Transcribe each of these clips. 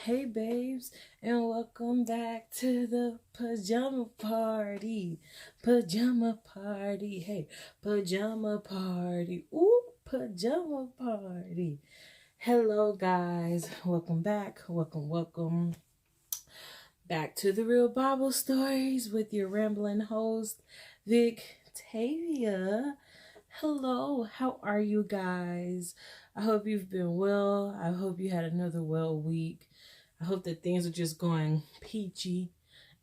Hey babes, and welcome back to the pajama party. Pajama party. Hey, pajama party. Ooh, pajama party. Hello guys. Welcome back. Welcome back to the Real Bible Stories with your rambling host, Victavia. Hello, how are you guys? I hope you've been well. I hope you had another well week. I hope that things are just going peachy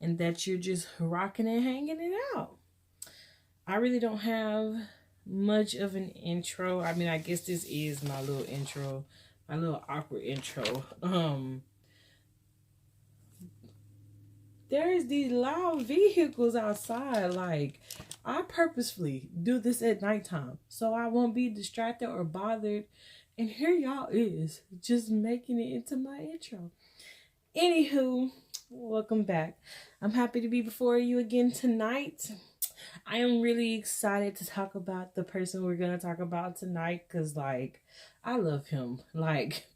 and that you're just rocking and hanging it out. I really don't have much of an intro. I mean, I guess this is my little intro, my little awkward intro. There's these loud vehicles outside. Like, I purposefully do this at nighttime so I won't be distracted or bothered. And here y'all is, just making it into my intro. Anywho, welcome back. I'm happy to be before you again tonight. I am really excited to talk about the person we're going to talk about tonight because, like, I love him. Like,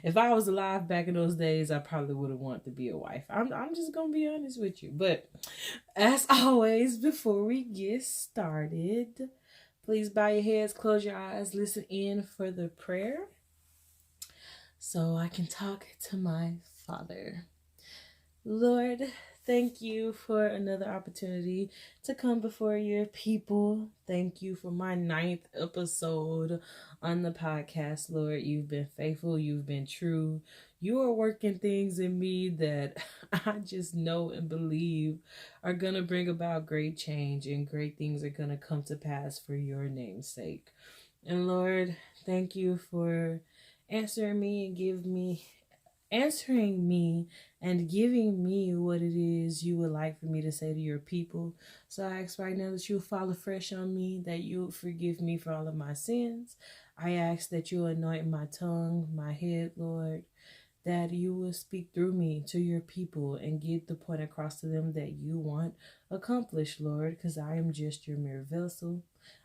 if I was alive back in those days, I probably would have wanted to be a wife. I'm just going to be honest with you. But as always, before we get started, please bow your heads, close your eyes, listen in for the prayer so I can talk to my Father. Lord, thank you for another opportunity to come before your people. Thank you for my 9th episode on the podcast, Lord. You've been faithful. You've been true. You are working things in me that I just know and believe are going to bring about great change, and great things are going to come to pass for your name's sake. And Lord, thank you for answering me and answering me and giving me what it is you would like for me to say to your people. So I ask right now that you will fall afresh on me, that you will forgive me for all of my sins. I ask that you anoint my tongue, my head, Lord, that you will speak through me to your people and get the point across to them that you want accomplished, Lord, because I am just your mere vessel.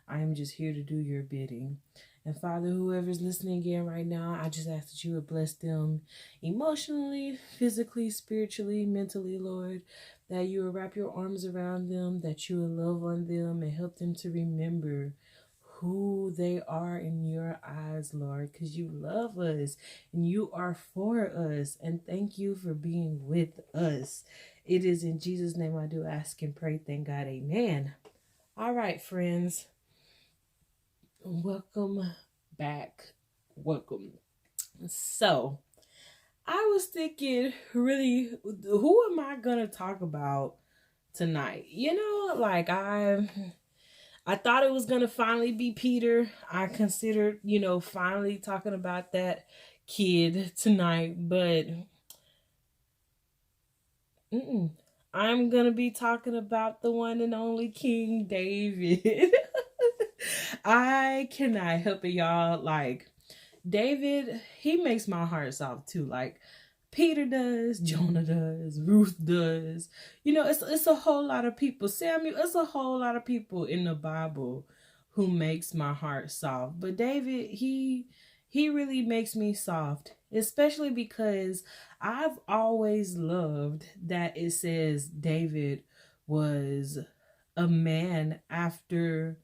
I am just here to do your bidding. And Father, whoever's listening again right now, I just ask that you would bless them emotionally, physically, spiritually, mentally, Lord, that you would wrap your arms around them, that you would love on them and help them to remember who they are in your eyes, Lord, because you love us and you are for us. And thank you for being with us. It is in Jesus' name I do ask and pray. Thank God. Amen. All right, friends. Welcome back. Welcome. So, I was thinking, really, who am I going to talk about tonight? You know, like I thought it was going to finally be Peter. I considered, finally talking about that kid tonight, but I'm going to be talking about the one and only King David. I cannot help it, y'all. Like, David, he makes my heart soft too. Like, Peter does, Jonah does, Ruth does. It's a whole lot of people. Samuel, it's a whole lot of people in the Bible who makes my heart soft. But David, he really makes me soft, especially because I've always loved that it says David was a man after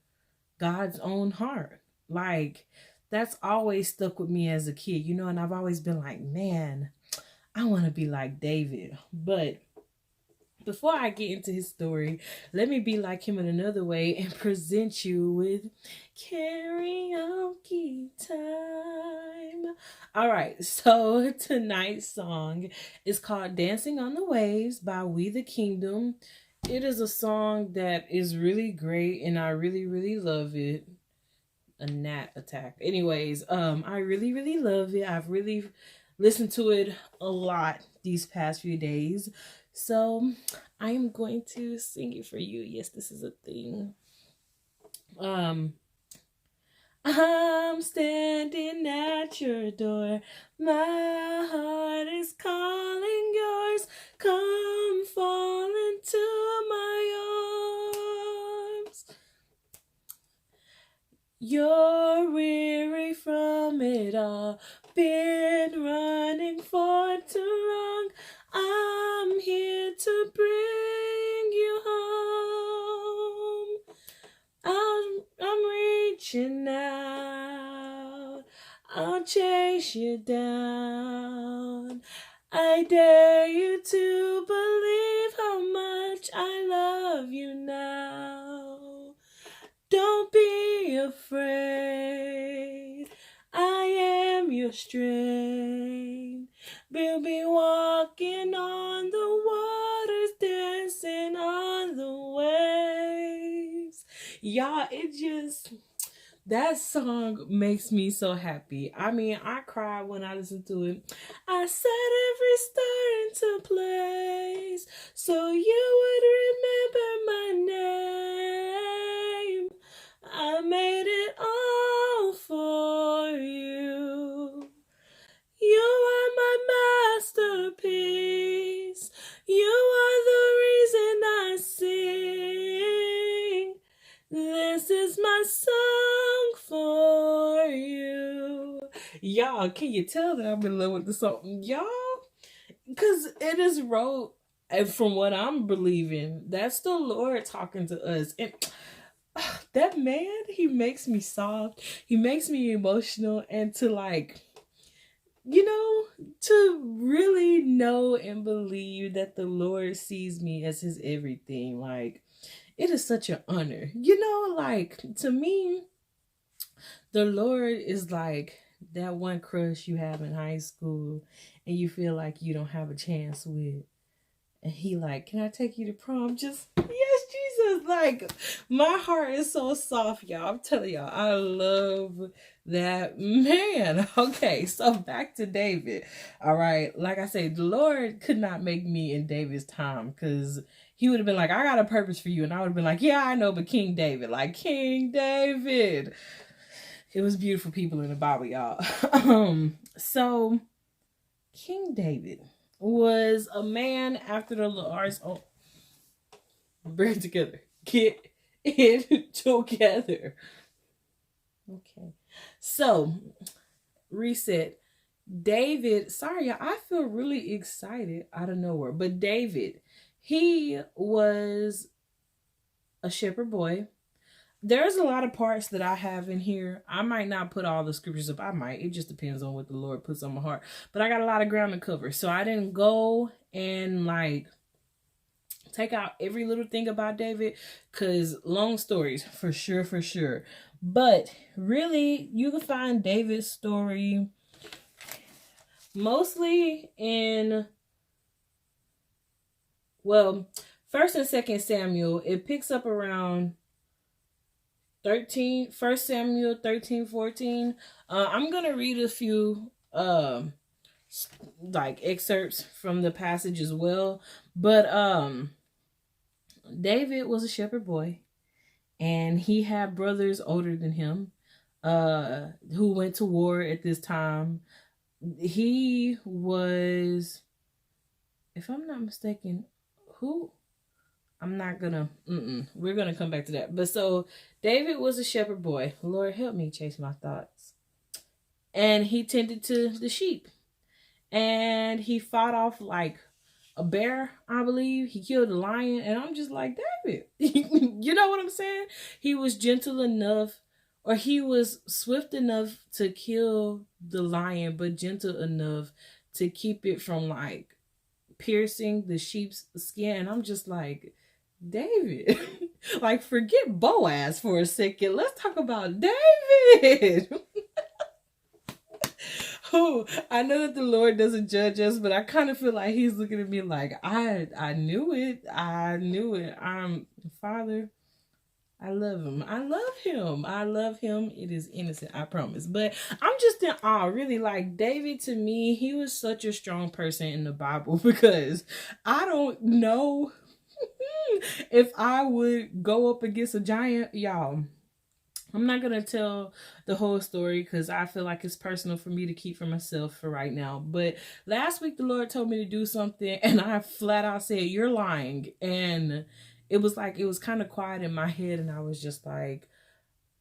God's own heart. Like, that's always stuck with me as a kid, and I've always been like, man, I want to be like David. But before I get into his story, let me be like him in another way and present you with karaoke time. All right, so tonight's song is called Dancing on the Waves by We the Kingdom. It is a song that is really great and I really, really love it. A gnat attack. Anyways, I really, really love it. I've really listened to it a lot these past few days. So I am going to sing it for you. Yes, this is a thing. I'm standing at your door. My heart is calling yours. Come fall into my arms. You're weary from it all. Been running for too long. I'm here to bring you home. I'm reaching out. I'll chase you down. I dare you to believe how much I love you now. Don't be afraid. I am your strength. We'll be walking on the waters, dancing on the waves. Y'all, that song makes me so happy. I mean, I cry when I listen to it. I set every star into place so you would remember my name. I made it all for you. You are my masterpiece. You are the reason I sing. This is my song for you. Y'all, can you tell that I'm in love with the song? Y'all, because it is wrote, and from what I'm believing, that's the Lord talking to us. And that man, he makes me soft. He makes me emotional. And to to really know and believe that the Lord sees me as his everything. Like, it is such an honor. To me, the Lord is like that one crush you have in high school and you feel like you don't have a chance with. And he like, can I take you to prom? Just, yes, Jesus. Like, my heart is so soft, y'all. I'm telling y'all, I love that man. Okay, so back to David. All right, like I said, the Lord could not make me in David's time, because he would have been like, I got a purpose for you. And I would have been like, yeah, I know, but King David. Like, King David. It was beautiful people in the Bible, y'all. So, King David was a man after the Lord's own. Bring it together. Get it together. Okay. So, reset. David, sorry, I feel really excited out of nowhere. But David, he was a shepherd boy. There's a lot of parts that I have in here. I might not put all the scriptures up. I might. It just depends on what the Lord puts on my heart. But I got a lot of ground to cover. So I didn't go and take out every little thing about David, because long stories, for sure. But really, you can find David's story mostly in, 1st and 2nd Samuel. It picks up around 1 Samuel 13, 14. I'm gonna read a few excerpts from the passage as well. But David was a shepherd boy, and he had brothers older than him who went to war at this time. He was, if I'm not mistaken, we're gonna come back to that. But so David was a shepherd boy. Lord, help me chase my thoughts. And he tended to the sheep, and he fought off like a bear, I believe. He killed a lion, and I'm just like, David, you know what I'm saying? He was gentle enough, or he was swift enough to kill the lion, but gentle enough to keep it from piercing the sheep's skin. And I'm just like, David, forget Boaz for a second. Let's talk about David. Oh, I know that the Lord doesn't judge us, but I kind of feel like he's looking at me like, I knew it. Father, I love him. I love him. It is innocent, I promise. But I'm just in awe, really. David, to me, he was such a strong person in the Bible, because I don't know if I would go up against a giant, y'all. I'm not going to tell the whole story, because I feel like it's personal for me to keep for myself for right now. But last week, the Lord told me to do something, and I flat out said, you're lying. And it was kind of quiet in my head, and I was just like,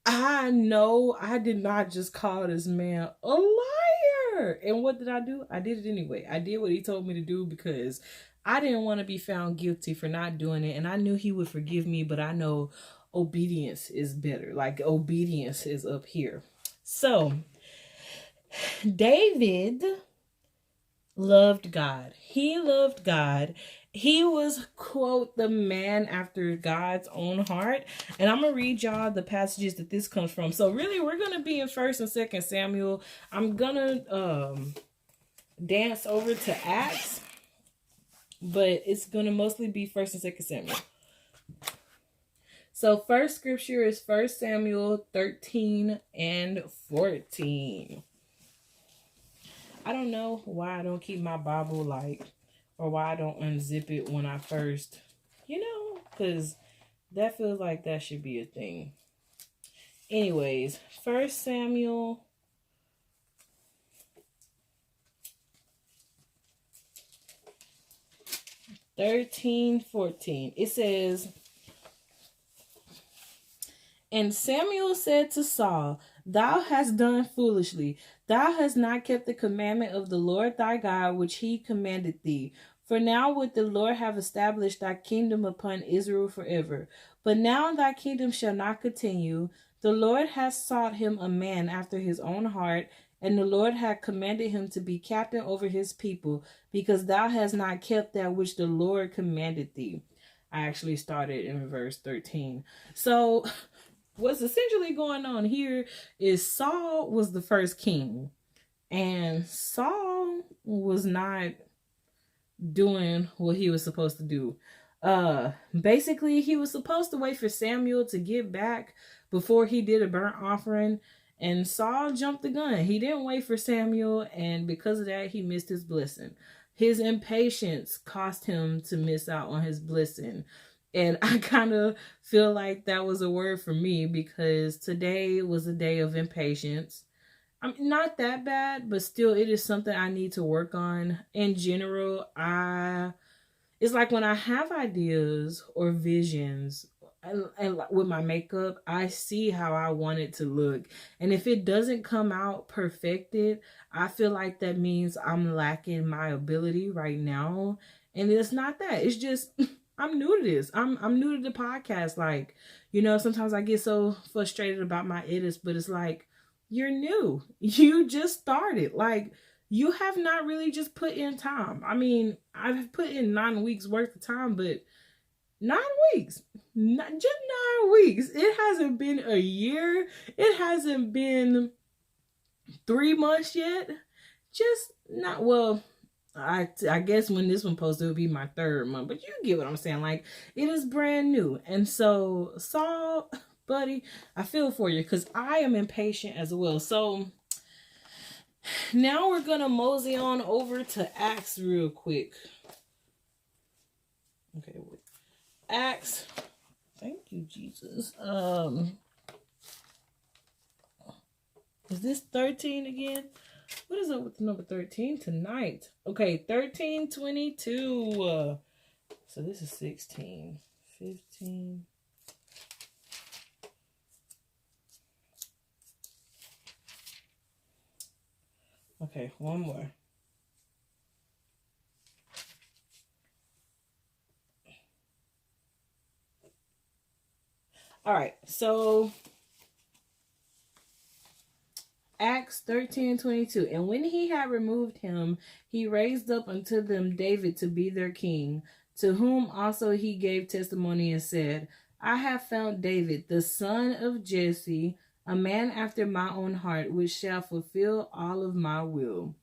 I know I did not just call this man a liar. were. And what did I do? I did it anyway. I did what he told me to do because I didn't want to be found guilty for not doing it. And I knew he would forgive me, but I know obedience is better. Like, obedience is up here. So, David loved God. He loved God. He was, quote, the man after God's own heart. And I'm going to read y'all the passages that this comes from. So really, we're going to be in 1st and 2nd Samuel. I'm going to dance over to Acts, but it's going to mostly be 1st and 2nd Samuel. So first scripture is 1 Samuel 13 and 14. I don't know why I don't keep my Bible or why I don't unzip it when I first, because that feels like that should be a thing. Anyways, 1 Samuel 13:14. It says, "And Samuel said to Saul, Thou hast done foolishly. Thou hast not kept the commandment of the Lord thy God, which he commanded thee. For now would the Lord have established thy kingdom upon Israel forever. But now thy kingdom shall not continue. The Lord hath sought him a man after his own heart, and the Lord hath commanded him to be captain over his people, because thou hast not kept that which the Lord commanded thee." I actually started in verse 13. So what's essentially going on here is Saul was the first king, and Saul was not doing what he was supposed to do. Basically, he was supposed to wait for Samuel to get back before he did a burnt offering, and Saul jumped the gun. He didn't wait for Samuel, and because of that, he missed his blessing. His impatience cost him to miss out on his blessing. And I kind of feel like that was a word for me, because today was a day of impatience. I'm not that bad, but still it is something I need to work on. In general, it's like when I have ideas or visions and with my makeup, I see how I want it to look. And if it doesn't come out perfected, I feel like that means I'm lacking my ability right now. And it's not that. It's just I'm new to this. I'm new to the podcast. Like, sometimes I get so frustrated about my edits, but it's like, you're new. You just started. Like, you have not really just put in time. I mean, I've put in 9 weeks worth of time, but 9 weeks, not just 9 weeks. It hasn't been a year. It hasn't been 3 months yet. Just not, well, I guess when this one posted, it would be my 3rd month, but you get what I'm saying. Like, it is brand new. And so, Saul, buddy, I feel for you, because I am impatient as well. So now we're going to mosey on over to Acts real quick. Okay, Acts. Thank you, Jesus. Is this 13 again? What is up with the number 13 tonight? Okay, 13:22. So this is 16, 15. Okay, one more. All right, so Acts 13:22. "And when he had removed him, he raised up unto them David to be their king, to whom also he gave testimony and said, I have found David, the son of Jesse, a man after my own heart, which shall fulfill all of my will.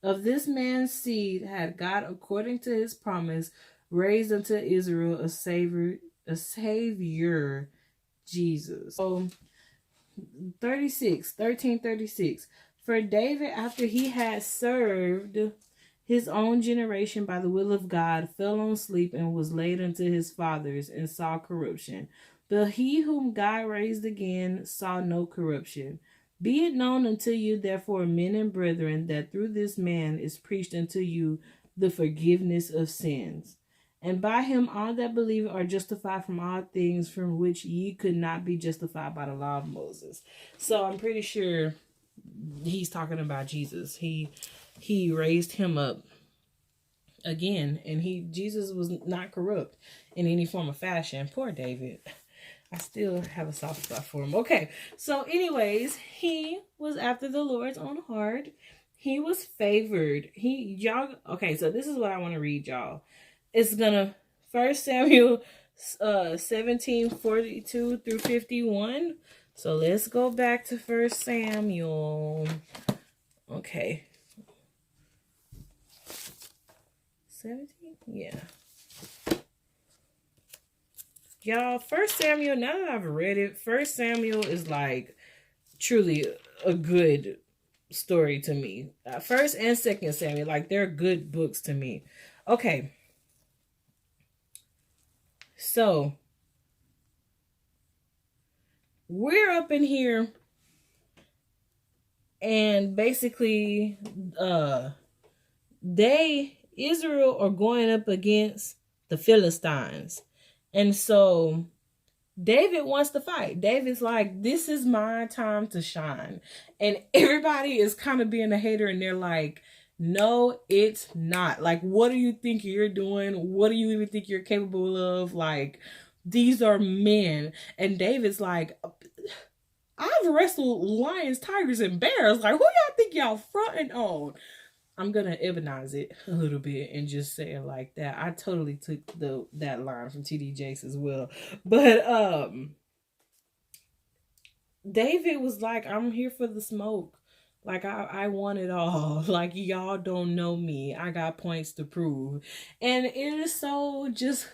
Of this man's seed had God, according to his promise, raised unto Israel a savior, Jesus." So 13:36. "For David, after he had served his own generation by the will of God, fell on sleep and was laid unto his fathers, and saw corruption. But he whom God raised again saw no corruption. Be it known unto you, therefore, men and brethren, that through this man is preached unto you the forgiveness of sins. And by him all that believe are justified from all things from which ye could not be justified by the law of Moses. So I'm pretty sure he's talking about Jesus. He raised him up again, and Jesus was not corrupt in any form of fashion. Poor David. I still have a soft spot for him. Okay, so anyways, he was after the Lord's own heart. He was favored. Okay, so this is what I want to read, y'all. It's gonna 1 Samuel 17:42 through 51. So let's go back to 1 Samuel. Okay. 17? Yeah. Y'all, 1 Samuel, now that I've read it, 1 Samuel is like truly a good story to me. 1st and 2nd Samuel, like they're good books to me. Okay. So, we're up in here and basically Israel are going up against the Philistines. And so David wants to fight. David's like, this is my time to shine. And everybody is kind of being a hater, and they're like, no, it's not. Like, what do you think you're doing? What do you even think you're capable of? Like, these are men. And David's like, I've wrestled lions, tigers, and bears. Like, who y'all think y'all fronting on? I'm gonna ebonize it a little bit and just say it like that. I totally took that line from TD Jakes as well. But David was like, I'm here for the smoke. Like, I want it all. Like, y'all don't know me. I got points to prove. And it is so just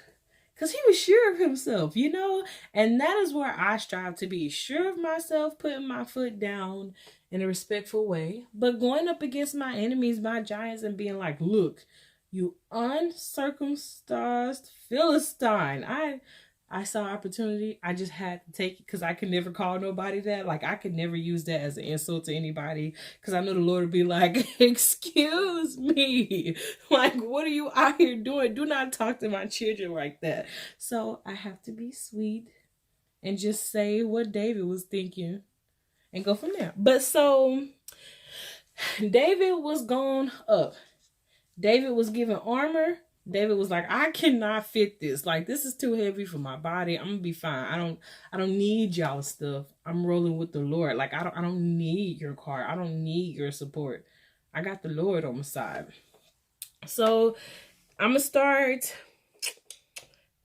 because he was sure of himself, you know? And that is where I strive to be. Sure of myself, putting my foot down in a respectful way, but going up against my enemies, my giants, and being like, look, you uncircumcised Philistine. I saw opportunity. I just had to take it because I could never call nobody that. Like, I could never use that as an insult to anybody because I know the Lord would be like, excuse me. Like, what are you out here doing? Do not talk to my children like that. So I have to be sweet and just say what David was thinking and go from there. But so David was going up. David was given armor. David was like, I cannot fit this. Like, this is too heavy for my body. I'm gonna be fine. I don't need y'all stuff. I'm rolling with the Lord. Like, I don't need your car. I don't need your support. I got the Lord on my side. So I'm gonna start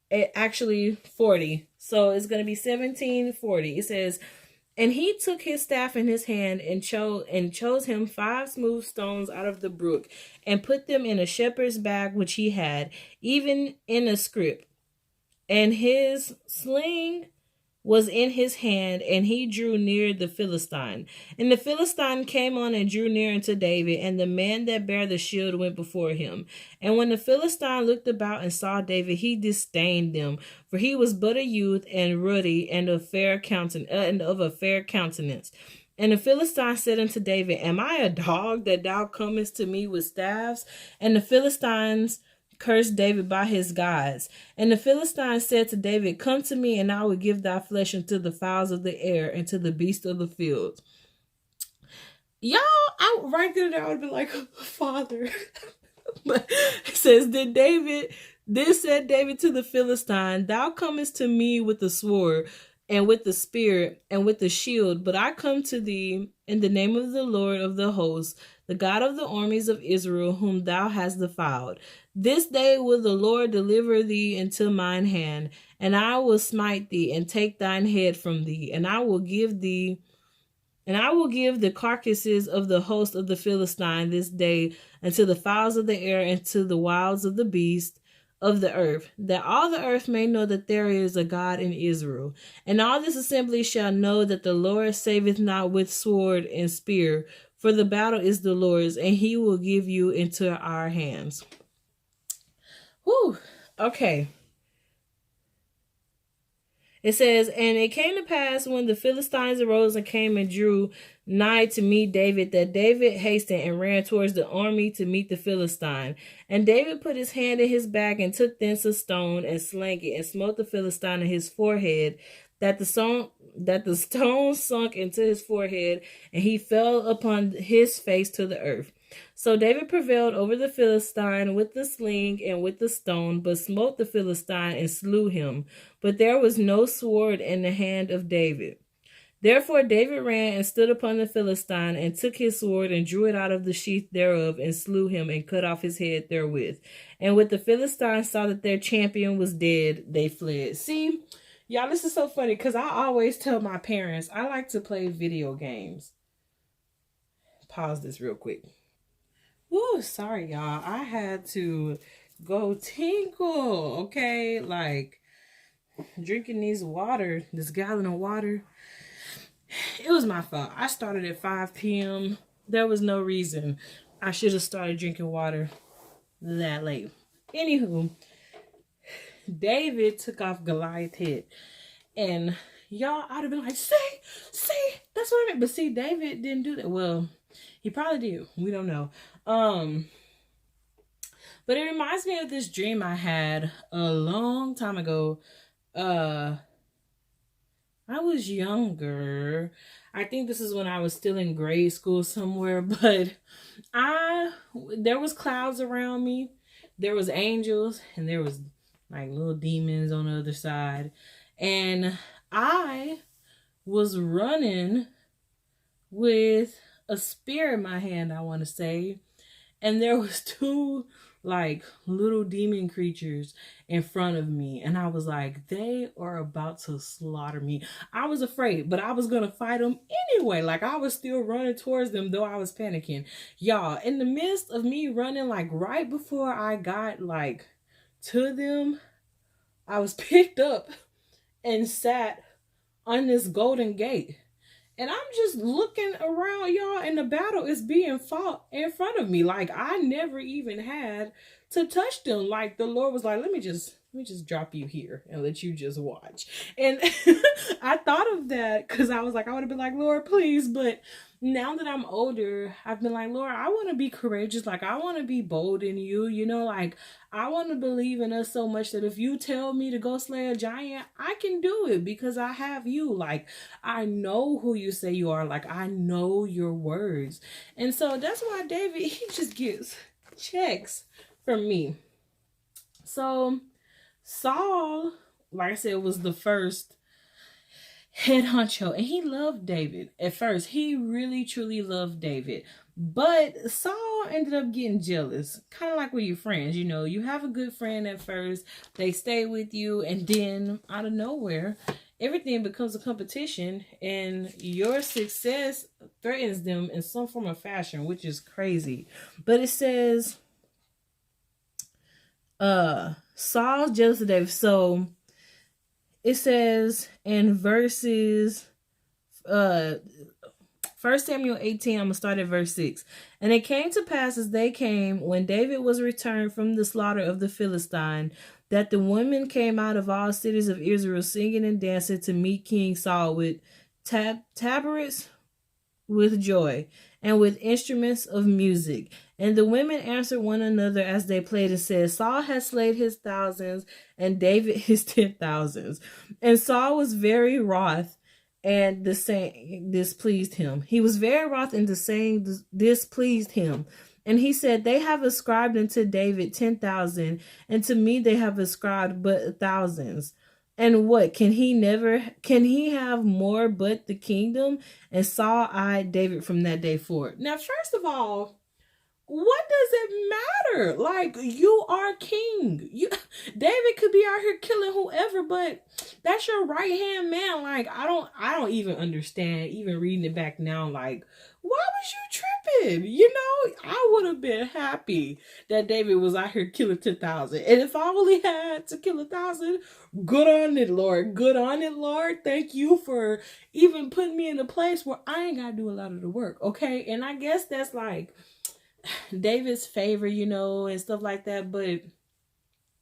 at actually 40. So it's gonna be 17:40. It says, and he took his staff in his hand and chose him 5 smooth stones out of the brook and put them in a shepherd's bag which he had, even in a scrip. And his sling was in his hand, and he drew near the Philistine. And the Philistine came on and drew near unto David, and the man that bare the shield went before him. And when the Philistine looked about and saw David, he disdained them, for he was but a youth and ruddy and of a fair countenance. And the Philistine said unto David, am I a dog that thou comest to me with staffs? And the Philistines cursed David by his gods. And the Philistines said to David, come to me, and I will give thy flesh unto the fowls of the air and to the beasts of the field. Y'all, right there, I would be like, Father. But it says, then said David to the Philistine, thou comest to me with the sword and with the spear and with the shield, but I come to thee in the name of the Lord of the hosts, the God of the armies of Israel, whom thou hast defiled. This day will the Lord deliver thee into mine hand, and I will smite thee and take thine head from thee, and I will give the carcasses of the host of the Philistine this day unto the fowls of the air and to the wilds of the beasts of the earth, that all the earth may know that there is a God in Israel. And all this assembly shall know that the Lord saveth not with sword and spear, for the battle is the Lord's, and he will give you into our hands. Whew. Okay. It says, and it came to pass when the Philistines arose and came and drew nigh to meet David, that David hastened and ran towards the army to meet the Philistine. And David put his hand in his bag and took thence a stone and slang it and smote the Philistine in his forehead, that the stone sunk into his forehead, and he fell upon his face to the earth. So David prevailed over the Philistine with the sling and with the stone, but smote the Philistine and slew him. But there was no sword in the hand of David. Therefore David ran and stood upon the Philistine, and took his sword and drew it out of the sheath thereof, and slew him and cut off his head therewith. And when the Philistines saw that their champion was dead, they fled. See, y'all, this is so funny because I always tell my parents I like to play video games. Pause this real quick. Woo, sorry, y'all. I had to go tinkle, okay? Like, drinking this gallon of water. It was my fault. I started at 5 p.m. There was no reason I should have started drinking water that late. Anywho, David took off Goliath's head. And y'all, I'd have been like, see, that's what I meant. But see, David didn't do that. Well, he probably did. We don't know. But it reminds me of this dream I had a long time ago. I was younger. I think this is when I was still in grade school somewhere, but there was clouds around me. There was angels, and there was like little demons on the other side. And I was running with a spear in my hand, I want to say. And there was 2 like little demon creatures in front of me. And I was like, they are about to slaughter me. I was afraid, but I was going to fight them anyway. Like, I was still running towards them, though I was panicking. Y'all, in the midst of me running, like right before I got like to them, I was picked up and sat on this golden gate. And I'm just looking around, y'all, and the battle is being fought in front of me. Like, I never even had to touch them. Like, the Lord was like, let me just drop you here and let you just watch. And I thought of that because I was like, I would have been like, Lord, please. But now that I'm older, I've been like, Lord, I want to be courageous. Like, I want to be bold in you, you know, like, I want to believe in us so much that if you tell me to go slay a giant, I can do it because I have you. Like, I know who you say you are. Like, I know your words. And so that's why David, he just gets checks from me. So Saul, like I said, was the first head honcho, and he loved David. At first, he really truly loved David, but Saul ended up getting jealous, kind of like with your friends. You know, you have a good friend at first, they stay with you, and then out of nowhere, everything becomes a competition, and your success threatens them in some form of fashion, which is crazy. But it says Saul's jealous of David. So it says in verses 1 Samuel 18, I'm going to start at verse 6. And it came to pass as they came, when David was returned from the slaughter of the Philistine, that the women came out of all cities of Israel, singing and dancing to meet King Saul with tabrets with joy, and with instruments of music. And the women answered one another as they played and said, Saul has slain his thousands, and David his 10,000s. And Saul was very wroth, and the saying displeased him. He was very wroth, and the saying displeased him. And he said, they have ascribed unto David 10,000, and to me they have ascribed but thousands. And what, can he have more but the kingdom? And Saul eyed David from that day forward. Now, first of all, what does it matter? Like, you are king. David could be out here killing whoever, but that's your right hand man. Like, I don't even understand, even reading it back now, like, why was you tripping? You know, I would have been happy that David was out here killing 10,000. And if I only had to kill 1,000, good on it, Lord. Good on it, Lord. Thank you for even putting me in a place where I ain't got to do a lot of the work, okay? And I guess that's like David's favor, you know, and stuff like that. But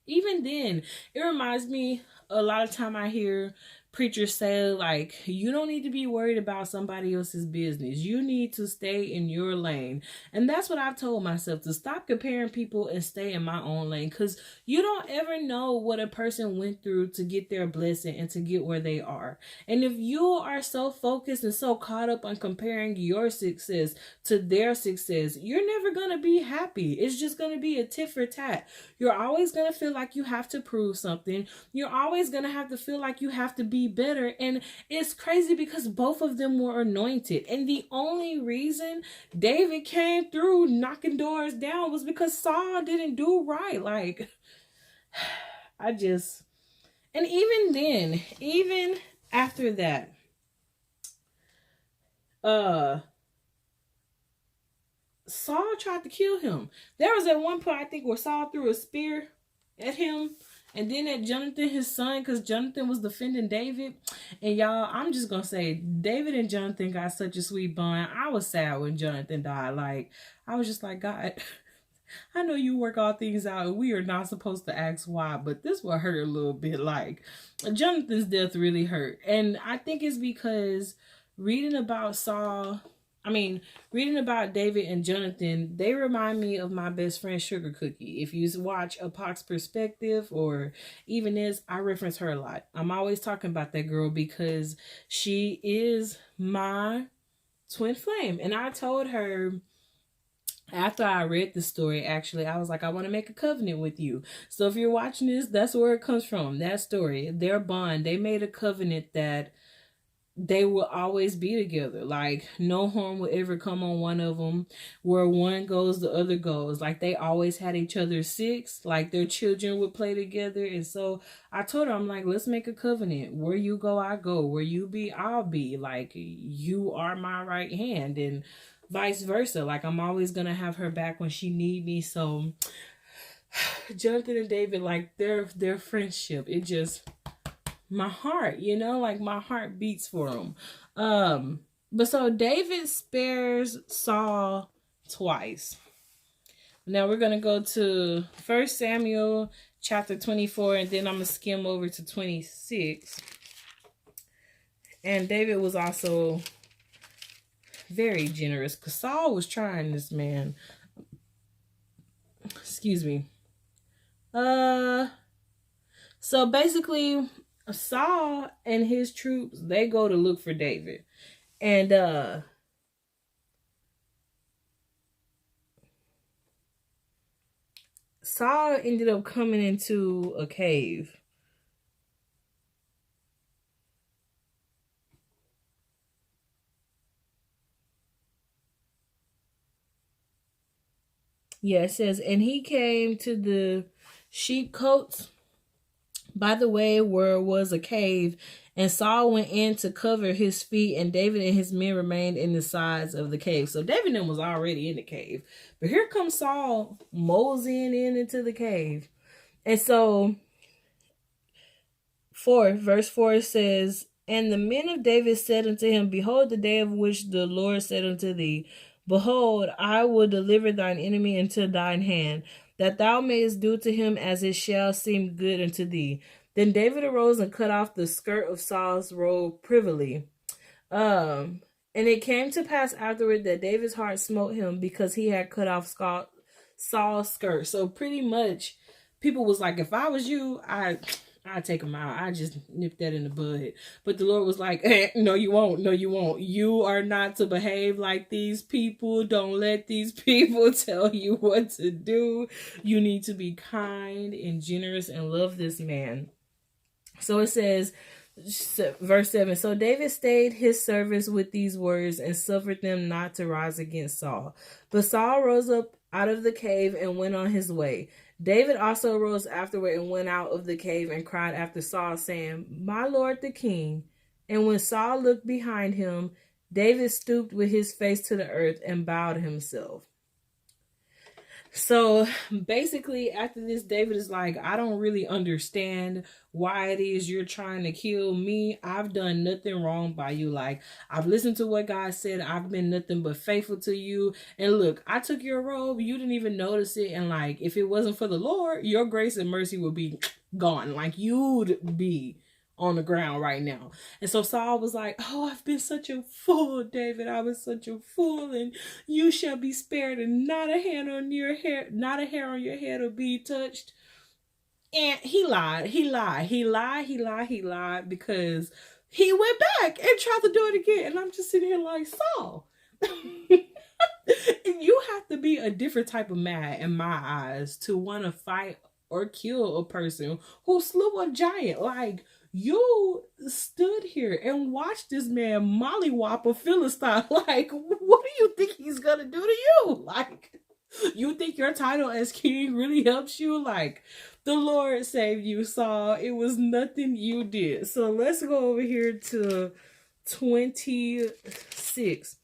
even then, it reminds me a lot of time I hear preachers say, like, you don't need to be worried about somebody else's business. You need to stay in your lane. And that's what I've told myself, to stop comparing people and stay in my own lane, because you don't ever know what a person went through to get their blessing and to get where they are. And if you are so focused and so caught up on comparing your success to their success, you're never going to be happy. It's just going to be a tit for tat. You're always going to feel like you have to prove something. You're always going to have to feel like you have to be better. And it's crazy because both of them were anointed. And the only reason David came through knocking doors down was because Saul didn't do right. Like, and even then, even after that, Saul tried to kill him. There was at one point, I think, where Saul threw a spear at him, and then at Jonathan, his son, because Jonathan was defending David. And y'all, I'm just gonna say, David and Jonathan got such a sweet bond. I was sad when Jonathan died. Like, I was just like, God, I know you work all things out, and we are not supposed to ask why, but this will hurt a little bit. Like, Jonathan's death really hurt. And I think it's because reading about David and Jonathan, they remind me of my best friend Sugar Cookie. If you watch A Pac's Perspective or even this, I reference her a lot. I'm always talking about that girl because she is my twin flame. And I told her, after I read the story, actually, I was like, I want to make a covenant with you. So if you're watching this, that's where it comes from. That story, their bond, they made a covenant that they will always be together. Like, no harm will ever come on one of them. Where one goes, the other goes. Like, they always had each other's six. Like, their children would play together. And so I told her, I'm like, let's make a covenant. Where you go, I go. Where you be, I'll be. Like, you are my right hand. And vice versa. Like, I'm always going to have her back when she need me. So Jonathan and David, like, their friendship, it just, my heart, like my heart beats for him. But so David spares Saul twice. Now we're going to go to 1 Samuel chapter 24, and then I'm going to skim over to 26. And David was also very generous because Saul was trying this man. Excuse me. So basically, Saul and his troops, they go to look for David. And Saul ended up coming into a cave. Yeah, it says, and he came to the sheepcotes by the way where was a cave, and Saul went in to cover his feet, and David and his men remained in the sides of the cave. So David and them was already in the cave. But here comes Saul moseying into the cave. And so verse 4 says, and the men of David said unto him, behold, the day of which the Lord said unto thee, behold, I will deliver thine enemy into thine hand, that thou mayest do to him as it shall seem good unto thee. Then David arose and cut off the skirt of Saul's robe privily. And it came to pass afterward that David's heart smote him because he had cut off Saul's skirt. So pretty much, people was like, if I was you, I'd take him out. I just nipped that in the bud. But the Lord was like, no, you won't. No, you won't. You are not to behave like these people. Don't let these people tell you what to do. You need to be kind and generous and love this man. So it says, verse 7, so David stayed his servants with these words and suffered them not to rise against Saul. But Saul rose up out of the cave and went on his way. David also rose afterward and went out of the cave and cried after Saul, saying, my lord the king. And when Saul looked behind him, David stooped with his face to the earth and bowed himself. So basically, after this, David is like, I don't really understand why it is you're trying to kill me. I've done nothing wrong by you. Like, I've listened to what God said. I've been nothing but faithful to you. And look, I took your robe. You didn't even notice it. And like, if it wasn't for the Lord, your grace and mercy would be gone. Like, you'd be on the ground right now. And so Saul was like, oh, I've been such a fool, David. I was such a fool, and you shall be spared, and not a hair on your head will be touched. And he lied, because he went back and tried to do it again. And I'm just sitting here like, Saul, you have to be a different type of mad in my eyes to want to fight or kill a person who slew a giant. Like, you stood here and watched this man mollywop a Philistine. Like, what do you think he's gonna do to you? Like, you think your title as king really helps you? Like, the Lord saved you, Saul. It was nothing you did. So let's go over here to 26.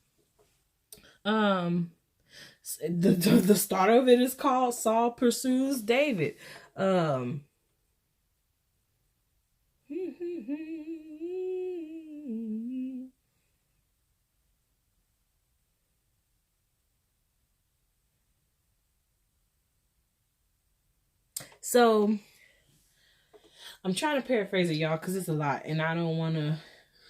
The start of it is called Saul Pursues David. So I'm trying to paraphrase it, y'all, because it's a lot, and I don't want to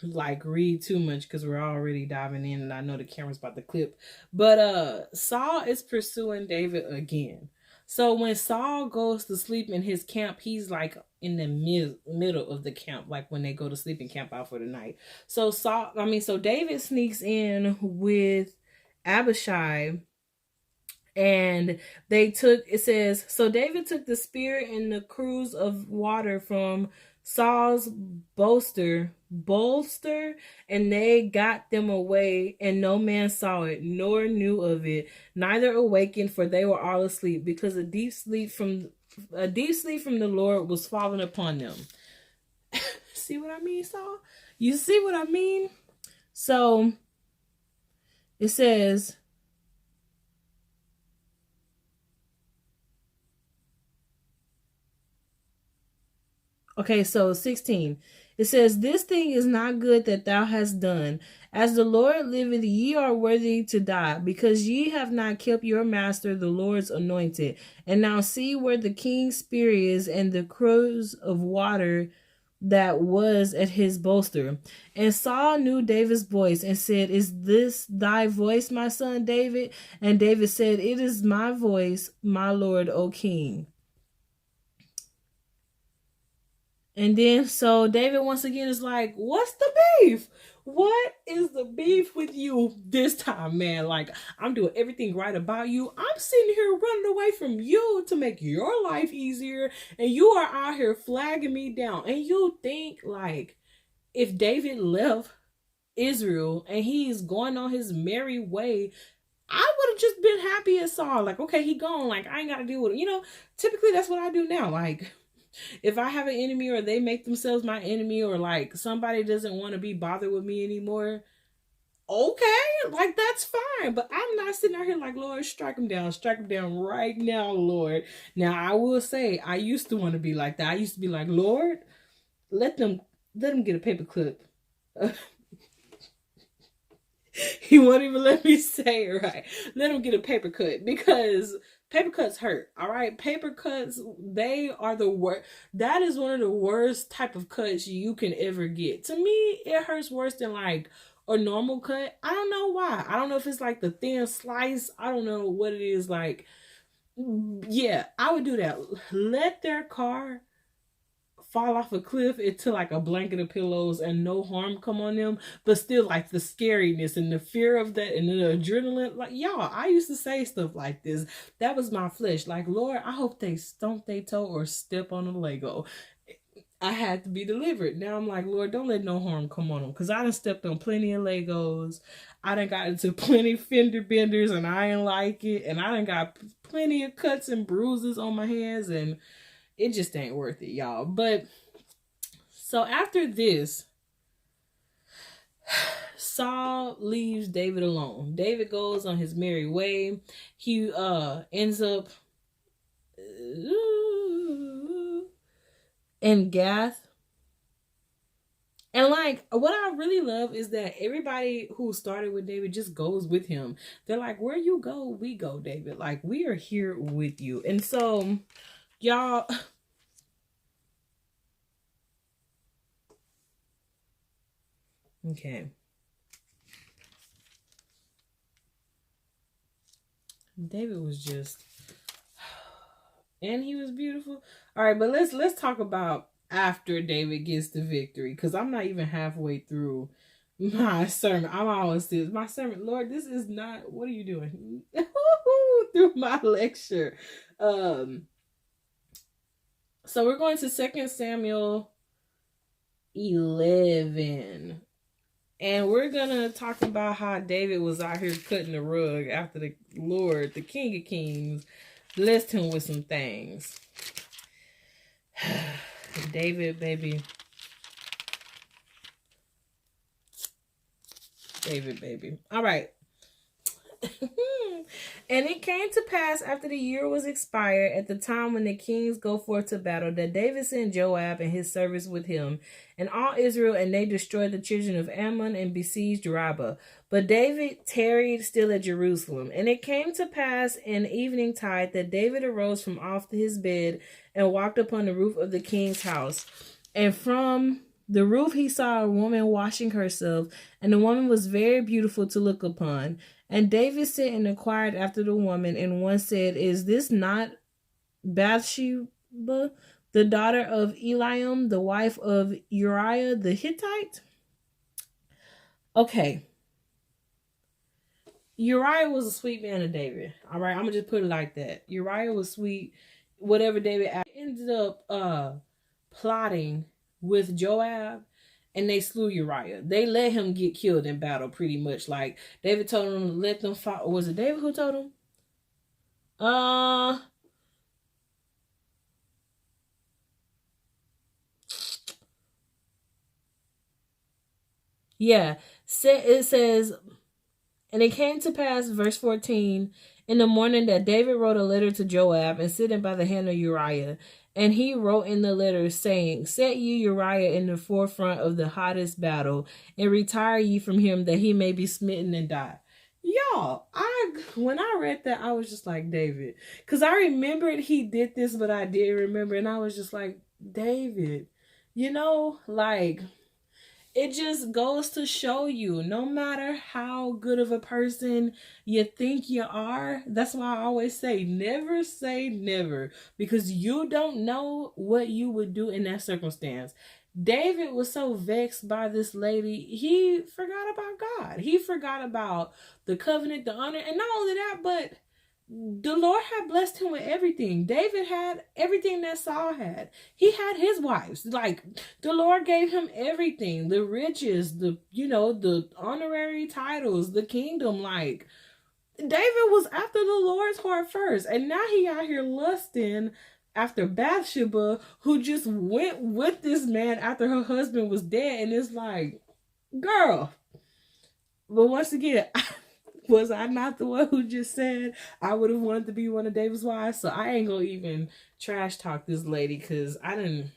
like read too much because we're already diving in, and I know the camera's about to clip. But Saul is pursuing David again. So when Saul goes to sleep in his camp, he's like in the middle of the camp, like when they go to sleep and camp out for the night. So David sneaks in with Abishai, and so David took the spear and the cruse of water from Saul's bolster, and they got them away, and no man saw it, nor knew of it, neither awakened, for they were all asleep, because a deep sleep from the Lord was falling upon them. See what I mean, Saul? You see what I mean? So it says, okay, so 16. It says, this thing is not good that thou hast done. As the Lord liveth, ye are worthy to die, because ye have not kept your master, the Lord's anointed. And now see where the king's spear is, and the cruse of water that was at his bolster. And Saul knew David's voice, and said, is this thy voice, my son David? And David said, it is my voice, my Lord, O king. And then, so David once again is like, what's the beef? What is the beef with you this time, man? Like, I'm doing everything right about you. I'm sitting here running away from you to make your life easier, and you are out here flagging me down. And you think, like, if David left Israel and he's going on his merry way, I would have just been happy as Saul. Like, okay, he gone. Like, I ain't got to deal with it. You know, typically that's what I do now. Like, if I have an enemy, or they make themselves my enemy, or like somebody doesn't want to be bothered with me anymore, okay, like that's fine. But I'm not sitting out here like, Lord, strike them down right now, Lord. Now I will say, I used to want to be like that. I used to be like, Lord, let them get a paper clip. He won't even let me say it right. Let him get a paper cut, because paper cuts hurt. All right, paper cuts, they are the worst. That is one of the worst type of cuts you can ever get. To me, it hurts worse than like a normal cut. I don't know why. I don't know if it's like the thin slice. I don't know what it is. Like, yeah, I would do that. Let their car fall off a cliff into like a blanket of pillows and no harm come on them, but still like the scariness and the fear of that and the adrenaline. Like, y'all, I used to say stuff like this. That was my flesh. Like, Lord, I hope they stomp their toe or step on a Lego. I had to be delivered. Now I'm like, Lord, don't let no harm come on them, because I done stepped on plenty of Legos. I done got into plenty fender benders and I ain't like it, and I done got plenty of cuts and bruises on my hands, and it just ain't worth it, y'all. But so after this, Saul leaves David alone. David goes on his merry way. He ends up in Gath. And like, what I really love is that everybody who started with David just goes with him. They're like, where you go, we go, David. Like, we are here with you. And so, y'all, Okay. David was just, and he was beautiful. All right, but let's talk about after David gets the victory, because I'm not even halfway through my sermon. I'm always this my sermon. Lord, this is not. What are you doing through my lecture? So we're going to 2 Samuel 11. And we're gonna talk about how David was out here cutting the rug after the Lord, the King of Kings, blessed him with some things. David, baby. David, baby. All right. And it came to pass after the year was expired, at the time when the kings go forth to battle, that David sent Joab and his servants with him, and all Israel, and they destroyed the children of Ammon and besieged Rabbah. But David tarried still at Jerusalem. And it came to pass in evening tide that David arose from off his bed and walked upon the roof of the king's house. And from the roof he saw a woman washing herself, and the woman was very beautiful to look upon. And David sent and inquired after the woman, and one said, Is this not Bathsheba, the daughter of Eliam, the wife of Uriah the Hittite? Okay. Uriah was a sweet man of David. All right, I'm going to just put it like that. Uriah was sweet. Whatever David ended up plotting with Joab, and they slew Uriah. They let him get killed in battle, pretty much. Like, David told him to let them fight. Or was it David who told him? Yeah. It says, and it came to pass, verse 14, in the morning that David wrote a letter to Joab, and sitting by the hand of Uriah. And he wrote in the letter, saying, Set ye Uriah in the forefront of the hottest battle, and retire ye from him, that he may be smitten and die. Y'all, when I read that, I was just like, David. Because I remembered he did this, but I didn't remember. And I was just like, David, like, it just goes to show you, no matter how good of a person you think you are, that's why I always say never, because you don't know what you would do in that circumstance. David was so vexed by this lady, he forgot about God. He forgot about the covenant, the honor, and not only that, but the Lord had blessed him with everything. David had everything that Saul had. He had his wives. Like, the Lord gave him everything. The riches, the honorary titles, the kingdom. Like, David was after the Lord's heart first. And now he out here lusting after Bathsheba, who just went with this man after her husband was dead. And it's like, girl. But once again, was I not the one who just said I would have wanted to be one of David's wives? So I ain't gonna even trash talk this lady, because I done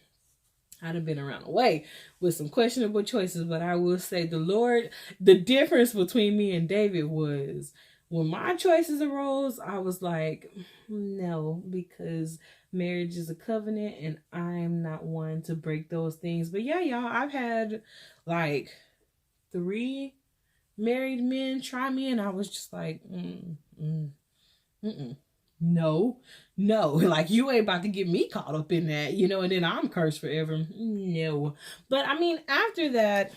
been around the way with some questionable choices. But I will say the difference between me and David was, when my choices arose, I was like, no, because marriage is a covenant and I'm not one to break those things. But yeah, y'all, I've had like 3 married men try me, and I was just like, no, like, you ain't about to get me caught up in that, and then I'm cursed forever. No. But I mean, after that,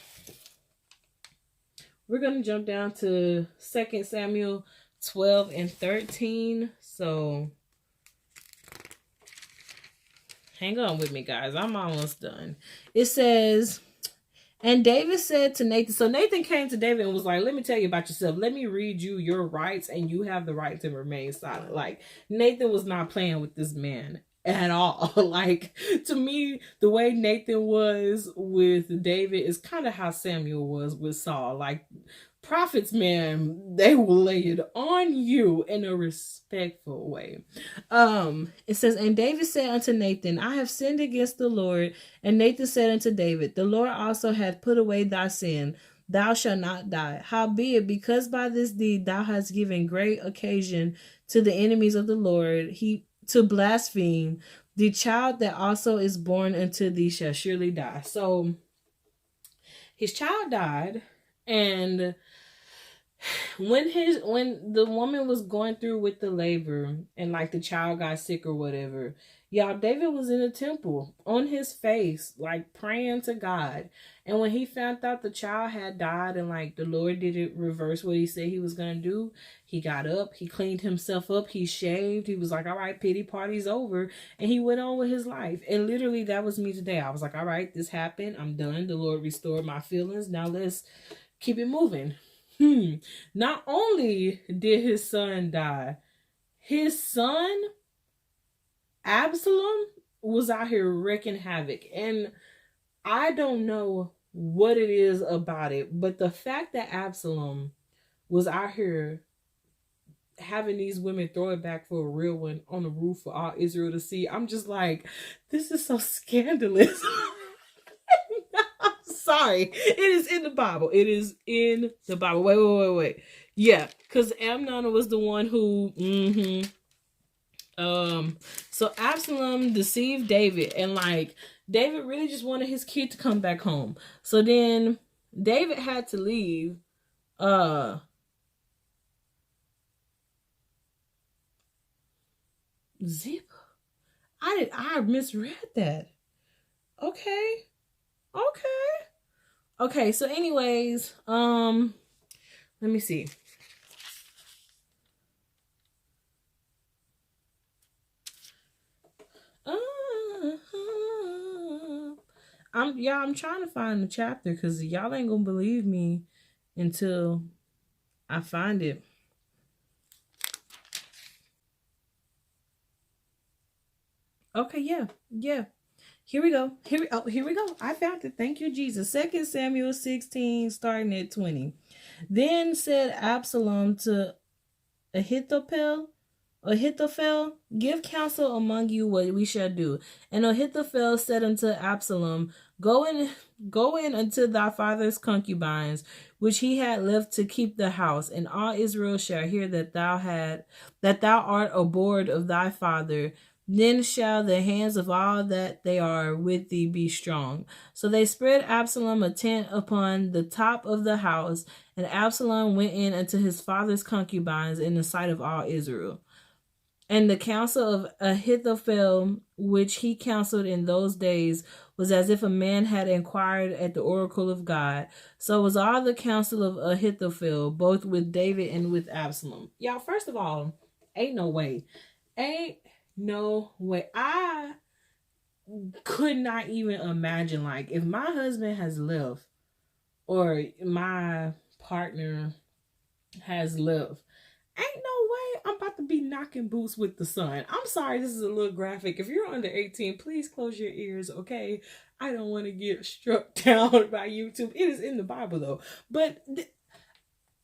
we're gonna jump down to 2 Samuel 12 and 13. So hang on with me, guys. I'm almost done. It says, and David said to Nathan, so Nathan came to David and was like, let me tell you about yourself. Let me read you your rights, and you have the right to remain silent. Like, Nathan was not playing with this man at all. Like, to me, the way Nathan was with David is kind of how Samuel was with Saul. Like, prophets, man, they will lay it on you in a respectful way. It says, and David said unto Nathan, I have sinned against the Lord. And Nathan said unto David, the Lord also hath put away thy sin. Thou shalt not die. Howbeit, because by this deed thou hast given great occasion to the enemies of the Lord, to blaspheme, the child that also is born unto thee shall surely die. So his child died, and when the woman was going through with the labor and like the child got sick or whatever, y'all, David was in the temple on his face like praying to God. And when he found out the child had died and like the Lord didn't reverse what he said he was gonna do, he got up, he cleaned himself up, he shaved, he was like, all right, pity party's over, and he went on with his life. And literally that was me today. I was like, all right, this happened, I'm done, the Lord restored my feelings, now let's keep it moving. Not only did his son die, his son Absalom was out here wreaking havoc. And I don't know what it is about it, but the fact that Absalom was out here having these women throw it back for a real one on the roof for all Israel to see, I'm just like, this is so scandalous. Sorry, it is in the Bible. It is in the Bible. Wait. Yeah, because Amnon was the one who. So Absalom deceived David, and like David really just wanted his kid to come back home. So then David had to leave. Zip. I misread that. Okay, so anyways, let me see. I'm trying to find the chapter because y'all ain't gonna believe me until I find it. Okay, yeah. Here we go. Here we go. I found it. Thank you, Jesus. 2 Samuel 16, starting at 20. Then said Absalom to Ahithophel, give counsel among you what we shall do. And Ahithophel said unto Absalom, Go in unto thy father's concubines, which he had left to keep the house, and all Israel shall hear that thou art abhorred of thy father. Then shall the hands of all that they are with thee be strong. So they spread Absalom a tent upon the top of the house, and Absalom went in unto his father's concubines in the sight of all Israel. And the counsel of Ahithophel, which he counseled in those days, was as if a man had inquired at the oracle of God. So was all the counsel of Ahithophel, both with David and with Absalom. Y'all, first of all, ain't no way. I could not even imagine, like, if my husband has left or my partner has left, ain't no way I'm about to be knocking boots with the sun. I'm sorry, this is a little graphic. If you're under 18, please close your ears, okay? I don't want to get struck down by YouTube. It is in the Bible, though. But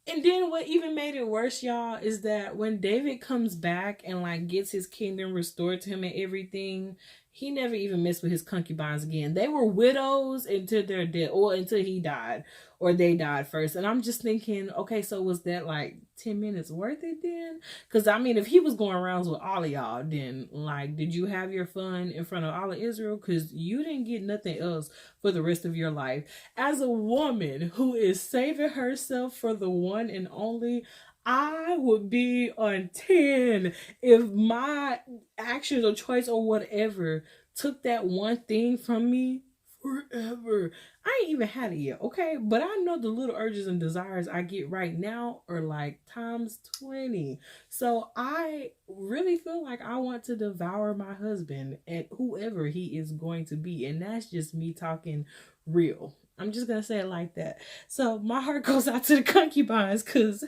and then what even made it worse, y'all, is that when David comes back and like gets his kingdom restored to him and everything, he never even messed with his concubines again. They were widows until their death, or until he died, or they died first. And I'm just thinking, okay, so was that like 10 minutes worth it then? Because I mean, if he was going around with all of y'all, then like, did you have your fun in front of all of Israel? Because you didn't get nothing else for the rest of your life. As a woman who is saving herself for the one and only, I would be on 10 if my actions or choice or whatever took that one thing from me forever. I ain't even had it yet, okay? But I know the little urges and desires I get right now are like times 20. So I really feel like I want to devour my husband and whoever he is going to be. And that's just me talking real. I'm just going to say it like that. So my heart goes out to the concubines because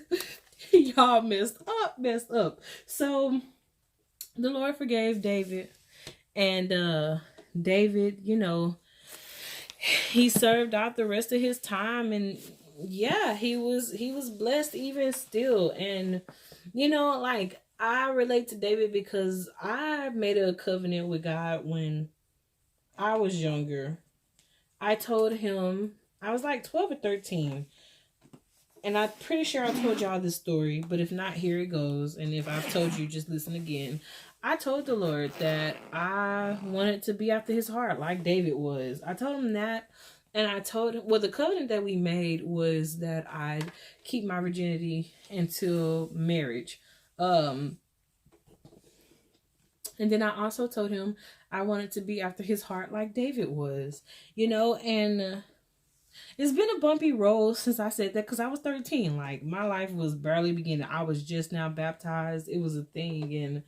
y'all messed up. So the Lord forgave David, and David, you know, he served out the rest of his time, and yeah, he was blessed even still. And you know, like, I relate to David because I made a covenant with God when I was younger. I told him, I was like 12 or 13. And I'm pretty sure I told y'all this story, but if not, here it goes. And if I've told you, just listen again. I told the Lord that I wanted to be after his heart like David was. I told him that. And I told him, well, the covenant that we made was that I'd keep my virginity until marriage. Um, and then I also told him I wanted to be after his heart like David was, and it's been a bumpy road since I said that because I was 13. Like, my life was barely beginning. I was just now baptized. It was a thing. And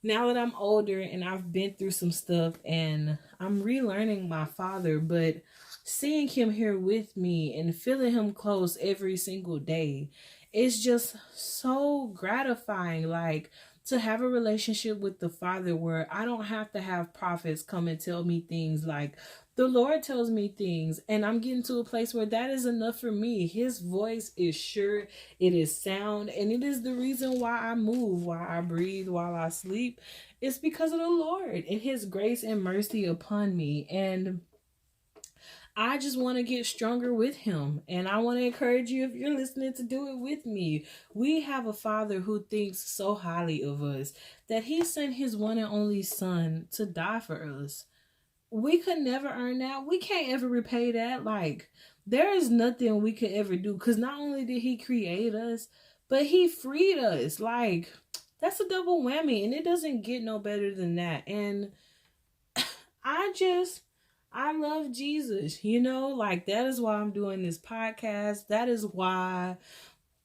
now that I'm older and I've been through some stuff and I'm relearning my father, but seeing him here with me and feeling him close every single day, it's just so gratifying. Like, to have a relationship with the Father where I don't have to have prophets come and tell me things. Like, the Lord tells me things, and I'm getting to a place where that is enough for me. His voice is sure, it is sound, and it is the reason why I move, why I breathe, while I sleep. It's because of the Lord and His grace and mercy upon me. And I just want to get stronger with him. And I want to encourage you, if you're listening, to do it with me. We have a Father who thinks so highly of us that he sent his one and only Son to die for us. We could never earn that. We can't ever repay that. Like, there is nothing we could ever do, because not only did he create us, but he freed us. Like, that's a double whammy, and it doesn't get no better than that. And I love Jesus, like, that is why I'm doing this podcast. That is why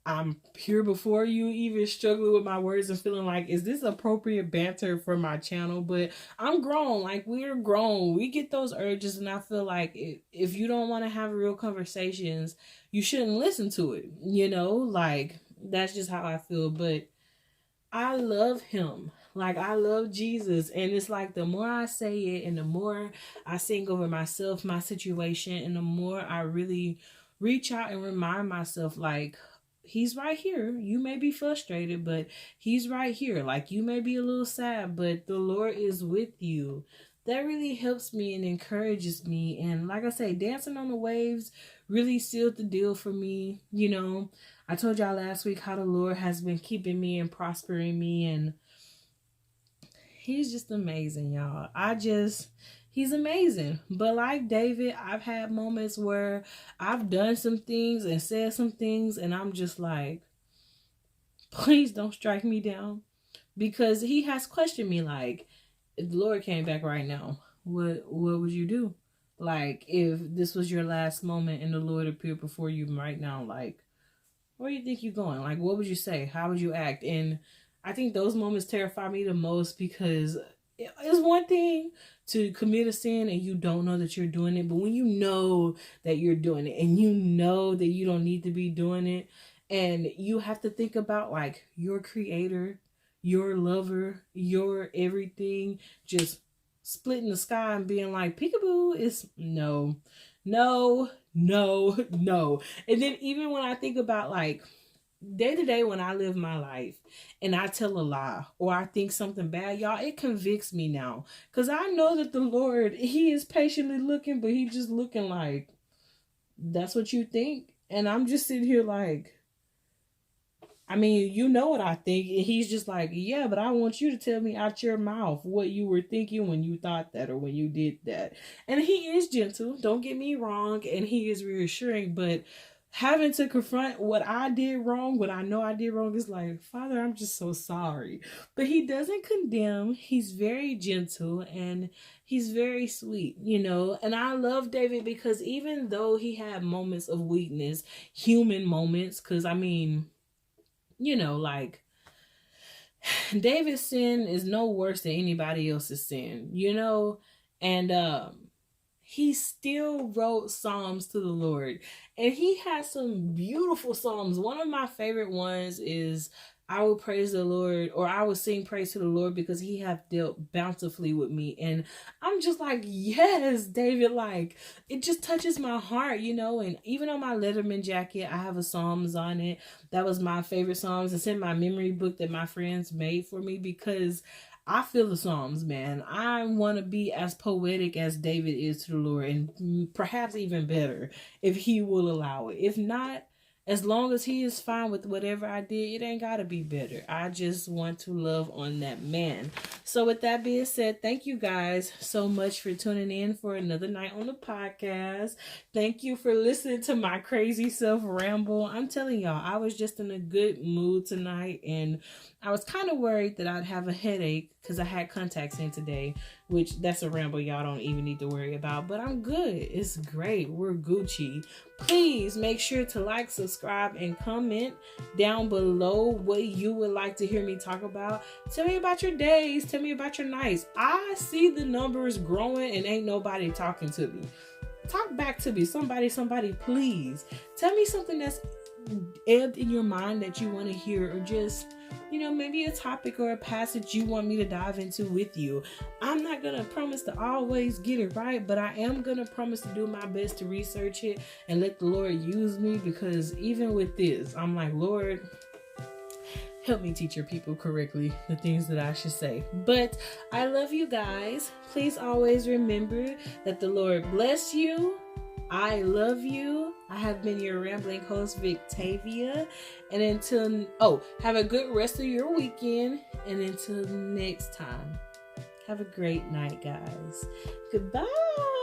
I'm here before you, even struggling with my words and feeling like, is this appropriate banter for my channel? But I'm grown. Like, we're grown. We get those urges, and I feel like if you don't want to have real conversations, you shouldn't listen to it. Like, that's just how I feel. But I love him. Like, I love Jesus. And it's like, the more I say it and the more I sing over myself, my situation, and the more I really reach out and remind myself, like, he's right here. You may be frustrated, but he's right here. Like, you may be a little sad, but the Lord is with you. That really helps me and encourages me. And like I say, dancing on the waves really sealed the deal for me. I told y'all last week how the Lord has been keeping me and prospering me, and he's just amazing, y'all. He's amazing. But like David, I've had moments where I've done some things and said some things, and I'm just like, please don't strike me down. Because he has questioned me, like, if the Lord came back right now, what would you do? Like, if this was your last moment and the Lord appeared before you right now, like, where do you think you're going? Like, what would you say? How would you act? And I think those moments terrify me the most, because it's one thing to commit a sin and you don't know that you're doing it. But when you know that you're doing it and you know that you don't need to be doing it, and you have to think about, like, your creator, your lover, your everything, just splitting the sky and being like, peekaboo, is no. And then even when I think about, like, day to day when I live my life and I tell a lie or I think something bad, y'all, it convicts me now. Because I know that the Lord, he is patiently looking, but he just looking like, that's what you think? And I'm just sitting here like, I mean, you know what I think. And he's just like, yeah, but I want you to tell me out your mouth what you were thinking when you thought that or when you did that. And he is gentle, don't get me wrong, and he is reassuring, but having to confront what I did wrong, what I know I did wrong, is like, Father, I'm just so sorry. But he doesn't condemn. He's very gentle and he's very sweet, And I love David because even though he had moments of weakness, human moments, because I mean, like, David's sin is no worse than anybody else's sin, and he still wrote psalms to the Lord, and he has some beautiful psalms. One of my favorite ones is, I will praise the Lord, or I will sing praise to the Lord, because he hath dealt bountifully with me. And I'm just like, yes, David, like, it just touches my heart, and even on my Letterman jacket, I have a Psalms on it. That was my favorite Psalms. It's in my memory book that my friends made for me, because I feel the Psalms, man. I want to be as poetic as David is to the Lord, and perhaps even better if he will allow it. If not, As long as he is fine with whatever I did, it ain't gotta be better. I just want to love on that man. So with that being said, thank you guys so much for tuning in for another night on the podcast. Thank you for listening to my crazy self ramble. I'm telling y'all, I was just in a good mood tonight, and I was kind of worried that I'd have a headache because I had contacts in today, which that's a ramble y'all don't even need to worry about. But I'm good. It's great. We're Gucci. Please make sure to like, subscribe, and comment down below what you would like to hear me talk about. Tell me about your days. Tell me about your nights. I see the numbers growing and ain't nobody talking to me. Talk back to me. Somebody, please. Tell me something that's ebbed in your mind that you want to hear, or just, maybe a topic or a passage you want me to dive into with you. I'm not going to promise to always get it right, but I am going to promise to do my best to research it and let the Lord use me, because even with this, I'm like, Lord, help me teach your people correctly the things that I should say. But I love you guys. Please always remember that the Lord bless you. I love you. I have been your rambling host, Victavia. And have a good rest of your weekend. And until next time, have a great night, guys. Goodbye.